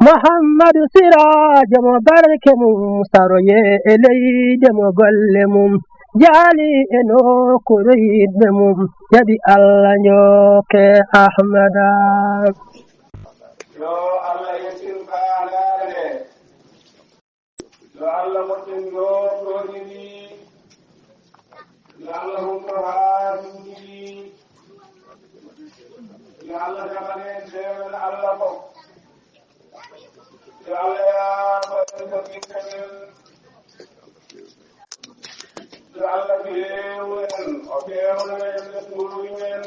محمد سراج مبارك مستروي إلي دم قلمم جالي إنو كريد مم يدي الله نيوك أحمد yo Allah yetin faalaare yo Allah moƴƴin jooɗoɗiɗi yo Allah humto haajuɗiɗi yo Allah jamanen dewel Allah fof yo Allah yaafoen ko ɓinkamen yo Allah feewen o feewnamen ɓe suurimen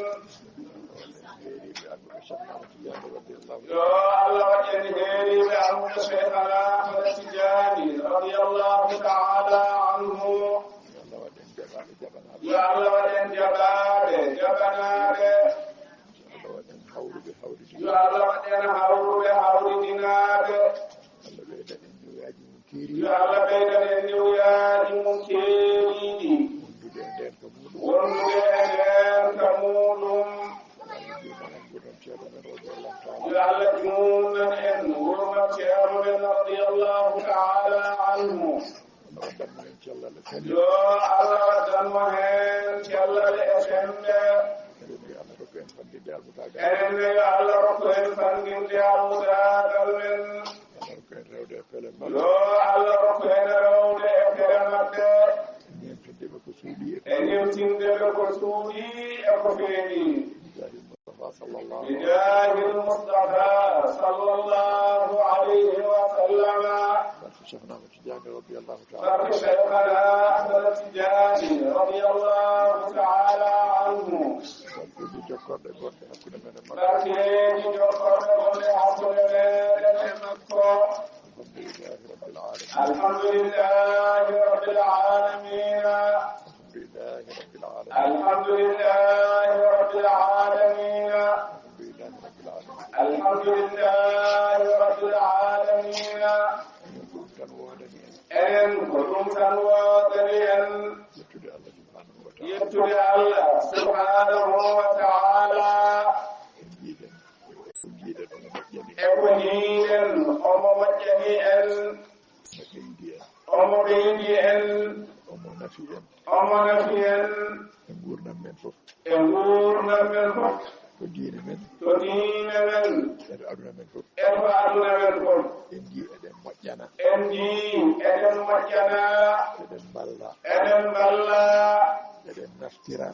yo Allah waɗeni heeriɓe almuɓe cheikhana Ahmad Tidiani radiyallahu ta'ala anhu yo Allah waɗen jaɓaɓe jaɓanaɓe yo Allah waɗen hawruɓe hawridinaɓe yo Allah ɓeydan en niwyaji mum keeriɗi wondude e nden ka muɗum yo Allah juunan en wurma ceerno men radiyallahu ta'ala anhu yo Allah waddanmo hen cellal e sembe enen yo Allah rokku en fandinde almudagal men yo Allah rokku en rewde e fere mabɓe e nimtindeɓe ko suuɗi e ko feewi بجاه المصطفى صلى الله عليه وسلم شيخنا أحمد التجاني رضي الله تعالى بارك شيخنا أحمد التجاني رضي الله تعالى عنه بارك جوكر بقول حصل الحمد لله رب العالمين الحمد لله رب العالمين الحمد لله رب العالمين en ko ɗum tan woodani en yettude Allah subhanahu wa ta'ala e ko jiiɗen omo moƴƴani en omo ɓeydi en omo nafi en e gurdam men fof to diine men e to aduna men fof en ji eɗen moƴƴana eɗen balla eɗen naftira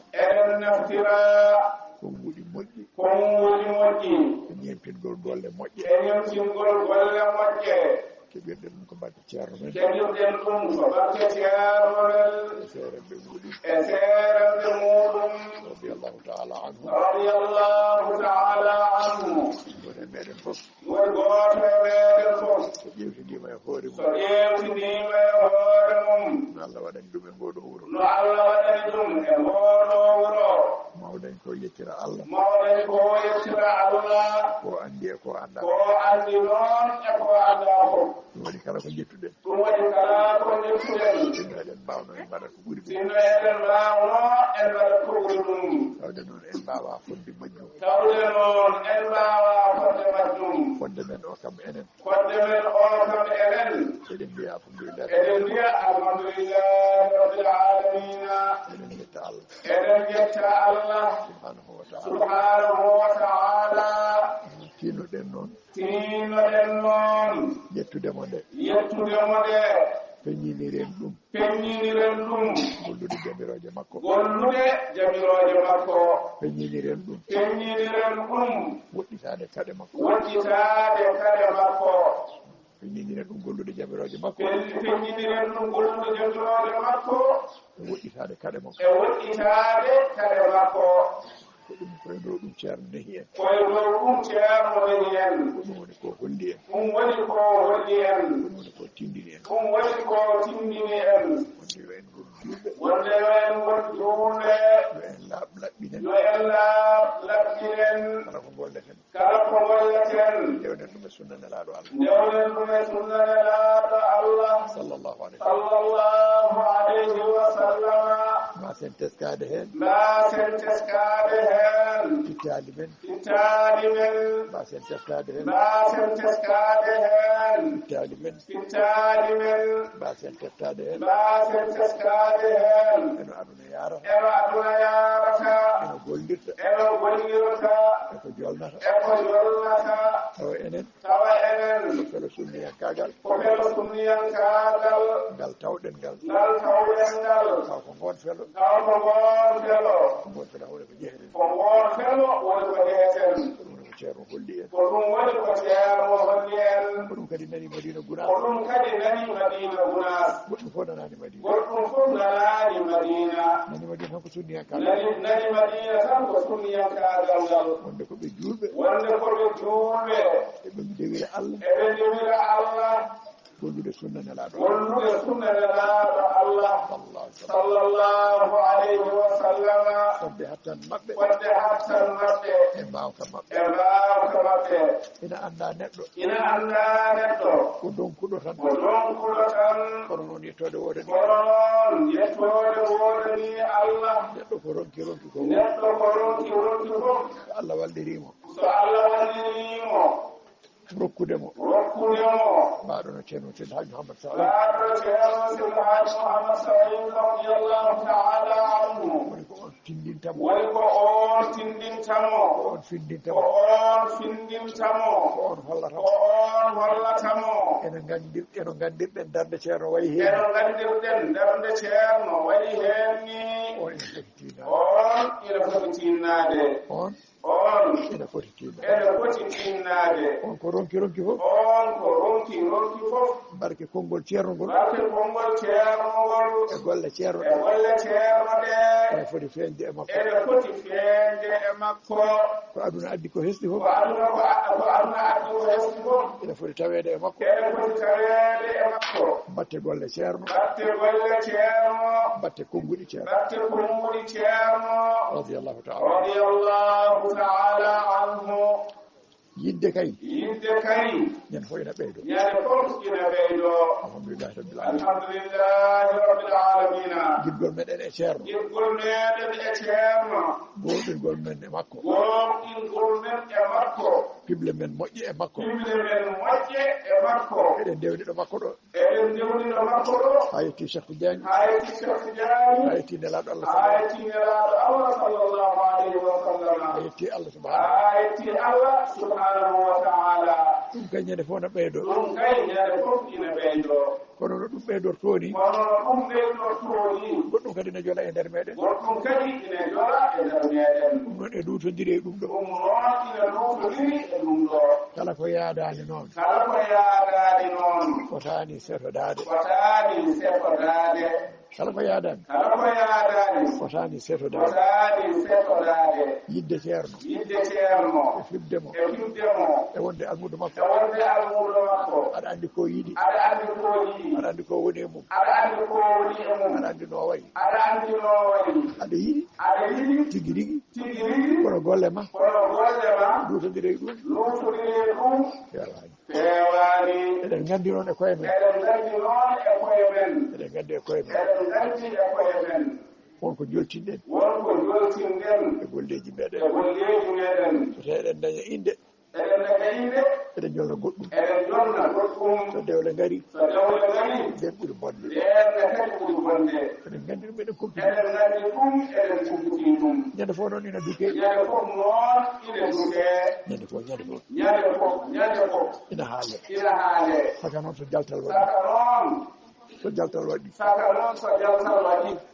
konguɗi moƴƴi e ñemtingol golle moƴƴe keɓirɗen ɗum ko mbadde ceerno men e seerande muɗum radiyallahu ta'ala anhu woni meɗen fof so ƴewtidima e hoore mum no Allah waɗani ɗum e ngoɗo wuro mawɗen ko yettira Allah ko andi e ko anda noon e ko anda fof ɗum waɗi kala ko jettuɗen sinno eɗen mbawno en mbaɗat ko ɓuri ɗum tawde noon en mbawa fodde majjum fodde men o kam enen eɗen mbiya alhamdulillahi rabbil alamin eɗen jetta Allah subhanahu wa ta'ala tinoɗen noon yettudemo nde peññiniren ɗum gollude jamiroje makko peññiniren ɗum woɗɗitade kade makko peññiniren ɗum gollude jamiroje makko woɗɗitade kade makko ko ɗum koye dow ɗum ceerno nehi en ɗum woni ko holli en ɗum woni ko tindini en wonde yo en wonjuɓe yo en laɓɓinen kala ko golleten dewnen ɗum e sunna nelaɗo Allah sallallahu alayhi wa sallam ma sen teskade hen ما سنتسكاد هن titali men تتالي من ma sen teskade hen ما سنتسكاد هن titali men تتالي من ma sen teskade hen ما سنتسكاد هن eno aduna yara ero aduna yarata eno gollirta ero gollirta eko jolnata eko yollata tawa enen tawa enen felo sunni kagal ko felo sunniyankagal gal tawden gal ngal tawɗen ngal taw ko gon felo taw ko gon felo gon felo hawle ko jehre ko gon felo woni ko heeten ɗum ko ceerno holli en ko ɗum woni ko ceerno holli en ko ɗum kadi nani madina guna ko ɗum kadi nani madina gunas goɗɗum fof nanani madina goɗɗum fof nanani madina nani madina tan ko sunni kagal nani madina tan ko sunniyankagal ngal wonde ko ɓe julɓe wonde koɓe juulɓe eɓe dewira allah eɓe ndewira allah gollude sunna nelaɗo gollude sunna nelaɗo allah sallallahu alaihi wasallam sallallahu alayhi wa sallama fodde hattan maɓɓe wadde hattan maɓɓe e mbawka maɓɓe e mbawka maɓɓe ina anda neɗɗo ina anda neɗɗo ko donkuɗo tan ko donkuɗo tan kono noon yettode wodani kono noon yettode wodani allah neɗɗo ko ronki ko neɗɗo ko ronki fof so allah wallirimo so allah wallirimo rokkudemo mbaɗo no ceerno seydi haji mouhammad sa mbaɗo ceerno seydi haji mouhammad saïd radiallahu taala anhu woni ko on tindintamo woni ko on tindintamo ko on findintamo ko on findintamo ko on hollatamo ko on hollatamo eno gandirɗen darde ceerno wayi hen eno gandirɗen darde ceerno wayi hen ni on ene foti tinnade on ina foti tinnade on ene foti tinnade ene foti tinnade on ko ronki fof on ko ronki fof barke konngol ceerno ngol barke konngol ceerno ngol e golle ceerno e golle ceerno ɗe ene foti feñde e makko ene foti feñde e makko ko aduna addi ko hesɗi fof ko aduna addi ko hesɗi fof ene foti tawede e makko ene foti tawede e makko batte golle ceerno batte golle ceerno batte konguɗi ceerno batte konguɗi ceerno radiyallahu taala anhu yidde kay ñande fof ina ɓeydo alhamdulillahi rabbil alamina jiɗgol meɗen e ceerno goɗɗingol men e makko pible men moƴƴe e makko eɗen dewni ɗo makko ɗo ha yetti Cheikh Tidiane ha yetti nelaɗo Allah sallallahu alayhi wa sallam ha yetti Allah subhanahu wa ta'ala ɗum kay ñande fof no ɓeydo kono no ɗum ɓeydortoni goɗɗum kadi ne jola e nder meɗen ɗum noon e ɗutodiri e ɗum ɗo kala ko yaadani noon fotani setodade kala ko yaadani fotani setodade yidde ceerno e fibdemo e wonde almudo makko aɗa andi ko yiɗi aɗa andi ko woni e mum aɗa andi no wayi aɗa yiɗi tigi rigi kono golle ma ɗutodiri e ɗum fewani eɗen gandi noon e koye men eɗen gandi e koye men wonko joltinɗen e golleji meɗen so tawi eɗen daña inde eɗen jolna goɗɗum so dewle ngari nden ɓuuri bonde eɗen gandi ɗum eɗen compiti ñande fof noon ina duke ñande fof ina haale saka noon so jaltal waɗi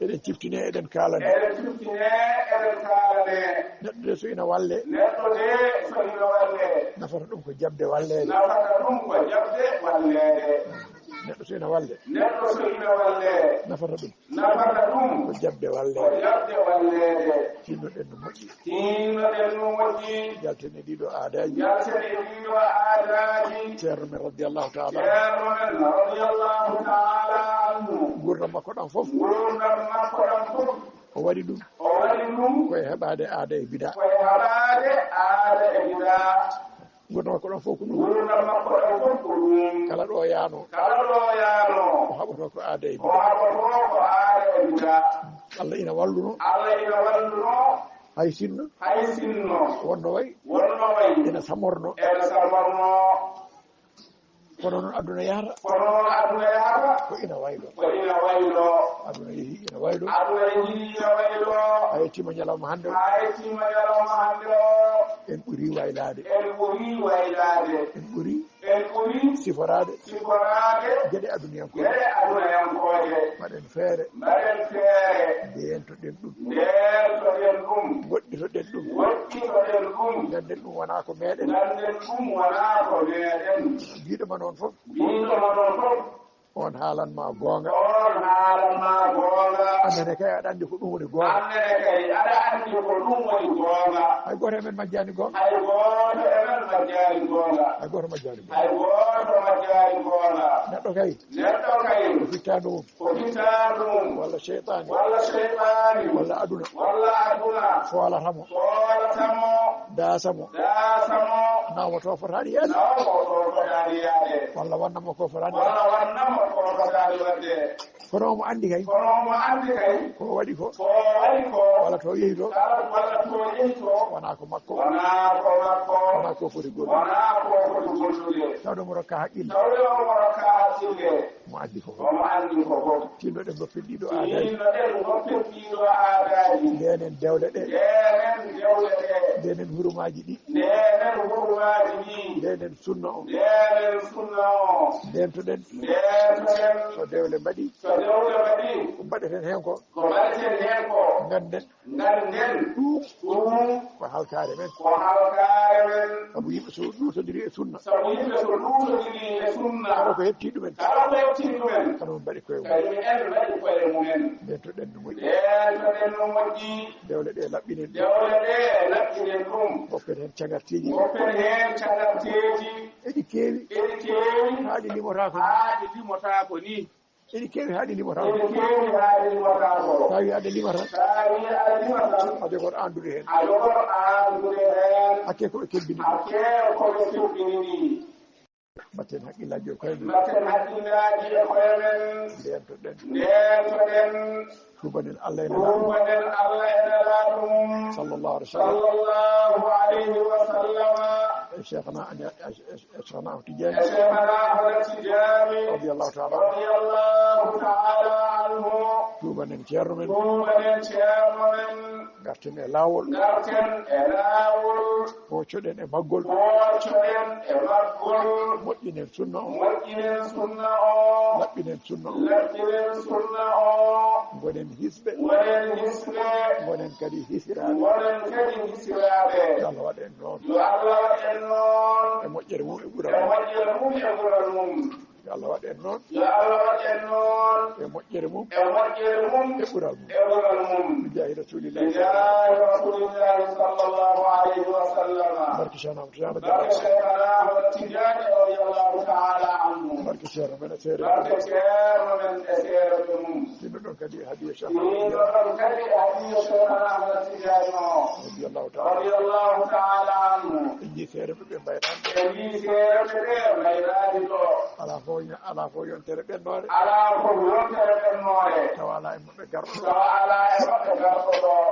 eɗen ciftine eɗen kaalane neɗɗo de so ina walle nafata ɗum ko jabde wallede neɗɗo so ina walle nafata ɗum ko jabde wallede tinnoɗen no moƴƴi jaltene ɗiɗo aadaji ceerno men radiallahu taala gurdam makko ɗam fof o waɗi ɗum koye heɓade aada e bida gurdam makko ɗon fof ko ɗum kala ɗo yaano o haɓoto ko aada e bida Allah ina walluno hay sinno wonno way ina samorno kono noon aduna yahata ko ina waylo aduna yehi ina waylo a yettima ñalawma hannde o en ɓuri waylade en ɓuri siforade gueɗe aduniyankoje mbaɗen feere ndeyentoɗen ɗum goɗɗitoɗen ɗum ganden ɗum wona ko meɗen mbiɗoma noon fof on haalanma goonga annene kay aɗa anndi ko ɗum woni goonga hay goto emen majjani goonga hay goto majjani goonga neɗɗo kay o fittanu mum walla cheytani walla aduna foolatamo daasamo nawato fotaani yaade walla wannamo ko fotaani kono omo anndi kay ko waɗi ko walla to yehi to wona ko makko wona ko foti gollude tawde mo rokka haqqille mo addi ko fof tinnoɗen goppin ɗiɗo aadaji ndenen dewle ɗe ndenen hurumaji ɗi ndenen sunna o ndentoɗen so dewle mbaɗi ko mbaɗeten hen ko ganden ɗum ko halkare men sabu yimɓe so ɗutodiri e sunna kala ko hetti ɗumen kono mo mbaɗi koye mumen ndentoɗen no moƴƴi dewle ɗe laɓɓinen goppen hen cagartiji eɗi keewi haaɗi limotako ni eɗi keewi haaɗi limotako tawi aɗa limata ade koto andude hen hakke koɓe kebbini mbatten haqqillaji e koye men ndentoɗen tubanen Allah ene laaɗum sallallahu alaihi wa sallam شيخنا أحمد تجاني رضي الله تعالى عنه توبا نتيار من garten e laawol hoccoɗen e maggol moƴƴinen sunna o laɓɓinen sunna o gonen hisɓe gonen kadi hisiraɓe Allah waɗen noon e moƴƴere mum e ɓural mum Allah waɗen noon e moƴƴere mum e ɓural mum bijahi rasulillahi sallallahu alaihi wa sallam barke Cheikhna barke Cheikhna men seere tinno ɗon kadi hadiya Cheikhna radiyallahu ta'ala anhu e ji seere ɓe mbayɗan ala fo yontere ɓennoore tawa ala e maɓɓe garɗo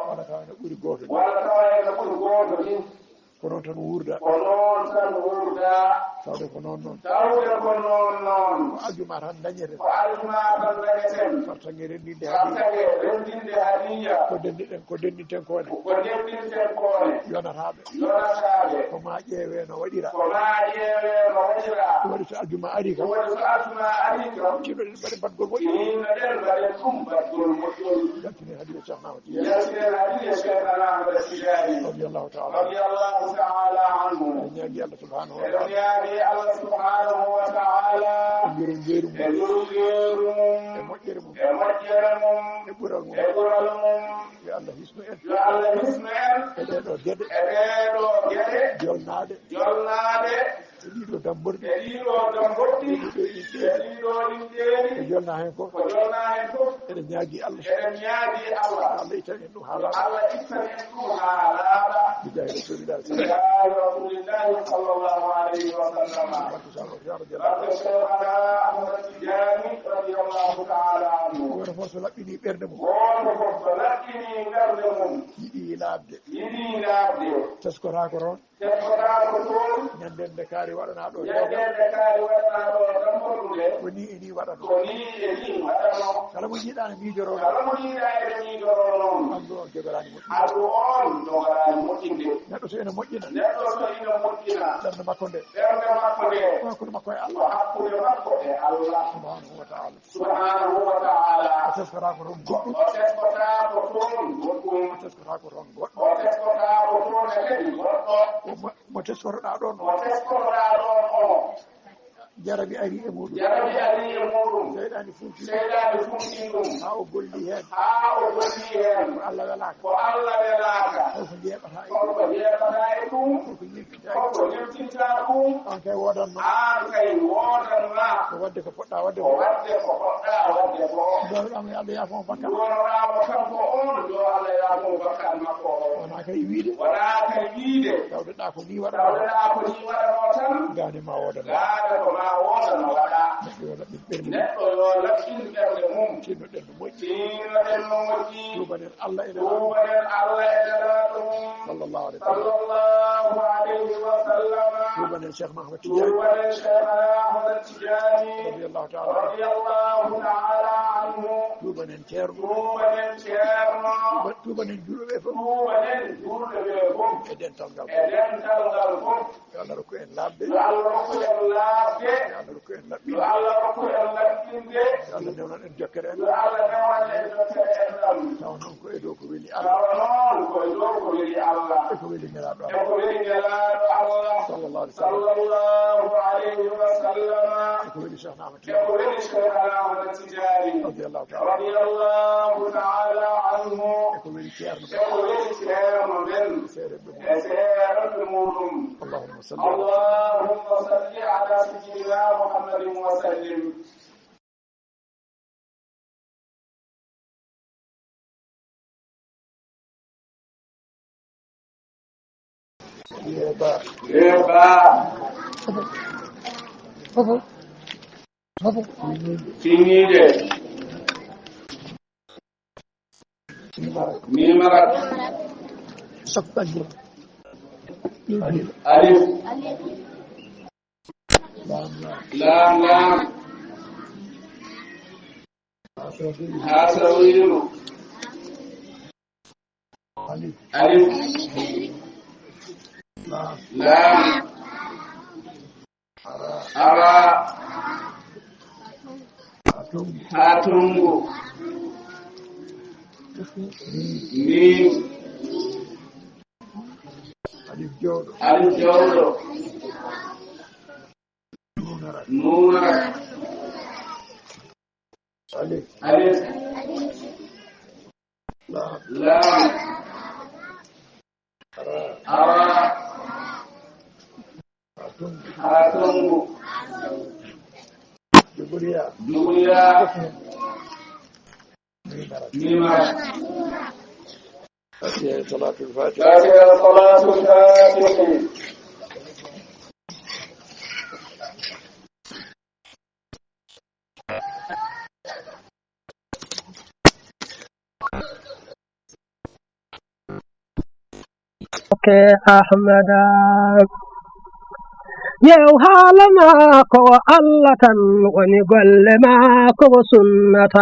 walla tawa ene ɓuri gooto ko noon tan wuurda tawde ko noon noon ko aljuma tan dañeten fartange renndinde hadiya ko denndinten kone yonataɓe ko ma ƴeewe no waɗira ɗum waɗi so aljuma ari kam tinnoɗen mbaɗe mbaɗgol moƴƴol jaltine hadiya Cheikhna radiyallahu ta'ala ñaagi Allah subhanahu wa ta'ala ngirum jeerum e moƴƴere mum e ɓural mum yo Allah hisnu en e ɗeɗo geɗe jolnaade e ɗiɗo damborɗi e jolna hen fof eɗen ñaagi Allah Allah itan en ɗum haalaɗa bijahi rasulillahi sallallahu alaihi wa sallam goto fof fof so laɓɓini ɓernde mum gooto fof so laɓɓini ɓernde mum yiɗi laabde teskotako toon ñanden nde kaari waɗana ɗo koni eni waɗano kala mo jiiɗa ne miijorono andu on jogorani moƴƴinde neɗɗo so ene moƴƴina ɓernde makko nde hakkude makko e Allah subhanahu wa ta'ala o teskotako toon goɗɗum o teskotako toon goɗɗo mo teskotoɗa ɗon jarabi ari e muɗum seyɗani funti ɗum ha o golli hen ko Allah welaka holko jeeɓata e ɗum holko ñirtinta ɗum an kay wodanno ko wadde ko poɗɗa wadde ko jooɗoɗamo yo Allah yaafoma bakkat wona kay wiide tawdeɗa ko ni waɗano tan gane ma wodano neɗɗo yo laɓɓin ɓernde mum tinnoɗen no moƴƴi tubanen Allah e nelaɗo mum sallallahu alayhi wa sallam tubanen Cheikh Mahamad Tidiani radiyallahu ta'ala anhu tubanen ceerno tubanen julɓe fof e dental ngal fof yo Allah rokku en laabde yo Allah rokku en laɓɓinde Allah newnan en jokkere en taw noon ko e dow ko weli Allah e ko weli nelaɗo Allah sallallahu alayhi wa sallam e ko weli Cheikh Ahmad Tidiani radiyallahu ta'ala anhu e ko weli ceerno men seeɗe muɗum اللهم صل على سيدنا محمد وسلم finide mimarat sakkaji alif lam hasawiru alif lam ara hatungu mim alif jawdo nunara alif lam ara hatungu duburia mimara صلاة الفاتحة أحمد يو حالما كو الله ونقول ما كو سنة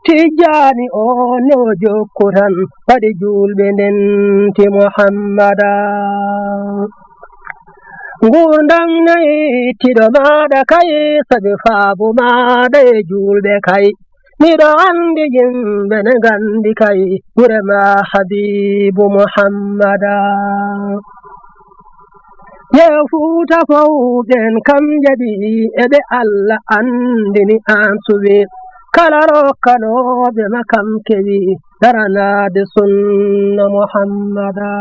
تجاني أونو جوكران فرجول بنت محمدا ngurdang nay tido mada kay sabi fabu mada e julbe kay mido andi jimbe ne gandi kay burema habibu muhammada yefuta fawden kam jadi ebe alla andini ansubi kala rokkanoɓe makam kewi daranade sunna muhammada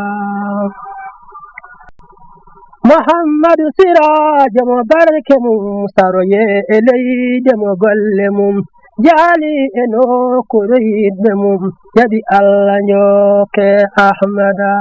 muhammadu sirajo mo barke mum saroye e leyde mo golle mum jaali e nokkuɗo yiɗɓe mum jaɓi allah njoke ahmada